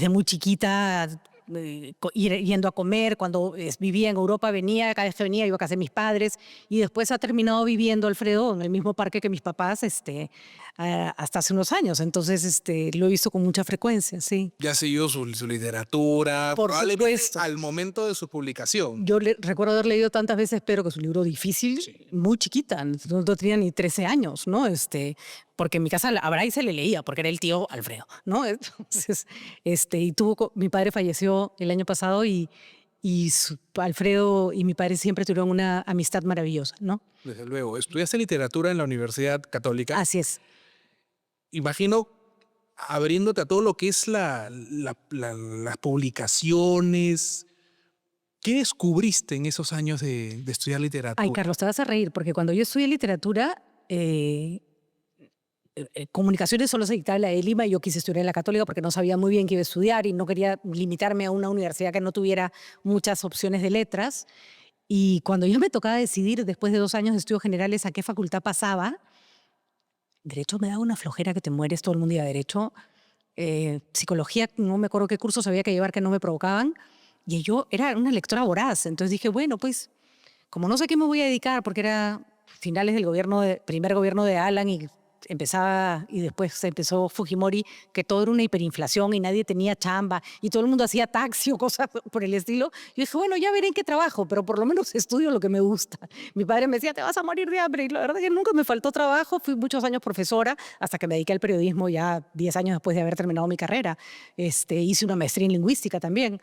muy chiquita, yendo a comer. Cuando vivía en Europa venía, cada vez que venía iba a casa de mis padres y después ha terminado viviendo Alfredo en el mismo parque que mis papás hasta hace unos años. Entonces lo he visto con mucha frecuencia, sí. Ya siguió su literatura, Por probablemente supuesto. al momento de su publicación. Yo recuerdo haber leído tantas veces, pero que es un libro difícil, Sí. muy chiquita, no tenía ni 13 años, ¿no? Porque en mi casa a Bryce se le leía, porque era el tío Alfredo, ¿no? Entonces, y mi padre falleció el año pasado y Alfredo y mi padre siempre tuvieron una amistad maravillosa, ¿no? Desde luego. Estudiaste literatura en la Universidad Católica. Así es. Imagino abriéndote a todo lo que es las publicaciones. ¿Qué descubriste en esos años de estudiar literatura? Ay, Carlos, te vas a reír, porque cuando yo estudié literatura, comunicaciones solo se dictaba en la de Lima y yo quise estudiar en la Católica porque no sabía muy bien qué iba a estudiar y no quería limitarme a una universidad que no tuviera muchas opciones de letras. Y cuando ya me tocaba decidir, después de 2 años de estudios generales, a qué facultad pasaba, Derecho me daba una flojera que te mueres, todo el mundo iba a Derecho. Psicología, no me acuerdo qué cursos había que llevar que no me provocaban. Y yo era una lectora voraz, entonces dije, bueno, pues como no sé qué me voy a dedicar, porque era finales del primer gobierno de Alan y después se empezó Fujimori, que todo era una hiperinflación y nadie tenía chamba y todo el mundo hacía taxi o cosas por el estilo. Yo dije, bueno, ya veré en qué trabajo, pero por lo menos estudio lo que me gusta. Mi padre me decía, te vas a morir de hambre, y la verdad es que nunca me faltó trabajo. Fui muchos años profesora hasta que me dediqué al periodismo ya 10 años después de haber terminado mi carrera. Hice una maestría en lingüística también.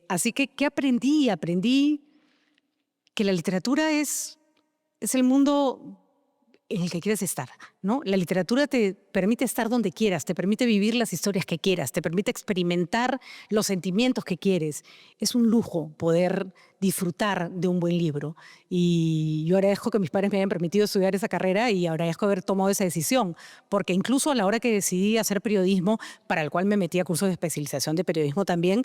Así que, ¿qué aprendí? Aprendí que la literatura es el mundo en el que quieres estar, ¿no? La literatura te permite estar donde quieras, te permite vivir las historias que quieras, te permite experimentar los sentimientos que quieres. Es un lujo poder disfrutar de un buen libro. Y yo agradezco que mis padres me hayan permitido estudiar esa carrera y agradezco haber tomado esa decisión, porque incluso a la hora que decidí hacer periodismo, para el cual me metí a cursos de especialización de periodismo también,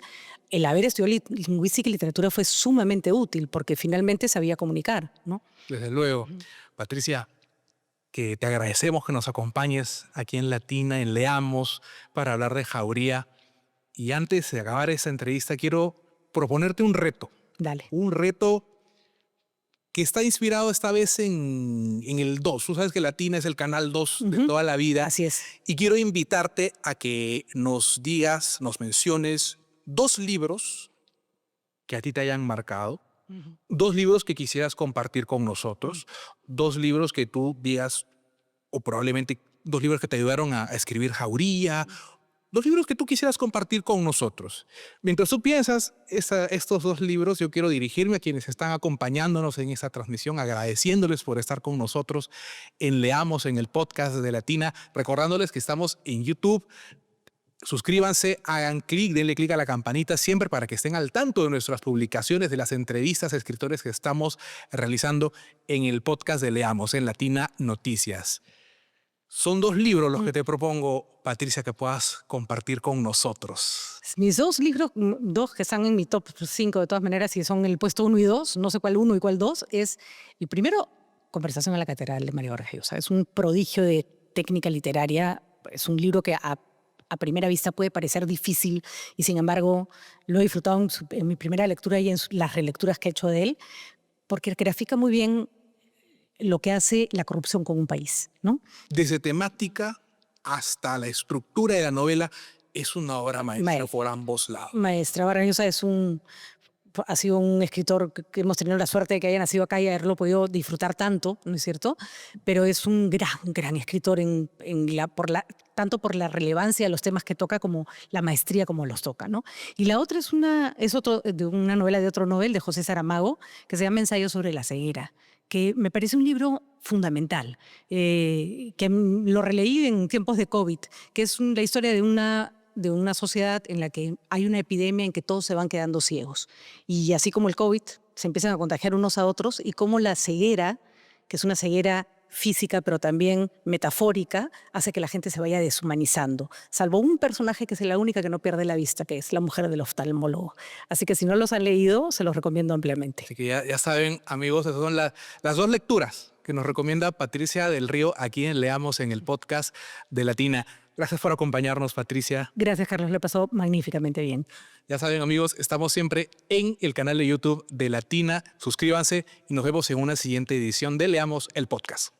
el haber estudiado lingüística y literatura fue sumamente útil, porque finalmente sabía comunicar, ¿no? Desde luego. Patricia, que te agradecemos que nos acompañes aquí en Latina, en Leamos, para hablar de Jauría. Y antes de acabar esta entrevista, quiero proponerte un reto. Dale. Un reto que está inspirado esta vez en el 2. Tú sabes que Latina es el canal 2 de toda la vida. Así es. Y quiero invitarte a que nos digas, nos menciones 2 libros que a ti te hayan marcado. 2 libros que quisieras compartir con nosotros, 2 libros que tú digas, o probablemente 2 libros que te ayudaron a escribir Jauría, 2 libros que tú quisieras compartir con nosotros. Mientras tú piensas estos 2 libros, yo quiero dirigirme a quienes están acompañándonos en esta transmisión, agradeciéndoles por estar con nosotros en Leamos, en el podcast de Latina, recordándoles que estamos en YouTube. Suscríbanse, hagan clic, denle clic a la campanita siempre para que estén al tanto de nuestras publicaciones, de las entrevistas a escritores que estamos realizando en el podcast de Leamos, en Latina Noticias. Son 2 libros los que te propongo, Patricia, que puedas compartir con nosotros. Mis 2 libros, 2 que están en mi top 5 de todas maneras, y son el puesto 1 y 2, no sé cuál 1 y cuál 2, es el primero, Conversación en la Catedral de Mario Vargas Llosa. Es un prodigio de técnica literaria, es un libro que a primera vista puede parecer difícil y sin embargo lo he disfrutado en mi primera lectura y en las relecturas que he hecho de él, porque grafica muy bien lo que hace la corrupción con un país, ¿no? Desde temática hasta la estructura de la novela, es una obra maestra por ambos lados. Maestra Vargas Llosa ha sido un escritor que hemos tenido la suerte de que haya nacido acá y haberlo podido disfrutar tanto, ¿no es cierto? Pero es un gran escritor tanto por la relevancia de los temas que toca como la maestría como los toca, ¿no? Y la otra es de una novela de otro novel, de José Saramago, que se llama Ensayo sobre la ceguera, que me parece un libro fundamental, que lo releí en tiempos de COVID, que es la historia de una sociedad en la que hay una epidemia en que todos se van quedando ciegos. Y así como el COVID, se empiezan a contagiar unos a otros y cómo la ceguera, que es una ceguera física pero también metafórica, hace que la gente se vaya deshumanizando. Salvo un personaje que es la única que no pierde la vista, que es la mujer del oftalmólogo. Así que si no los han leído, se los recomiendo ampliamente. Así que ya saben, amigos, esas son las 2 lecturas que nos recomienda Patricia del Río aquí en Leamos en el podcast de Latina. Gracias por acompañarnos, Patricia. Gracias, Carlos. Le pasó magníficamente bien. Ya saben, amigos, estamos siempre en el canal de YouTube de Latina. Suscríbanse y nos vemos en una siguiente edición de Leamos el podcast.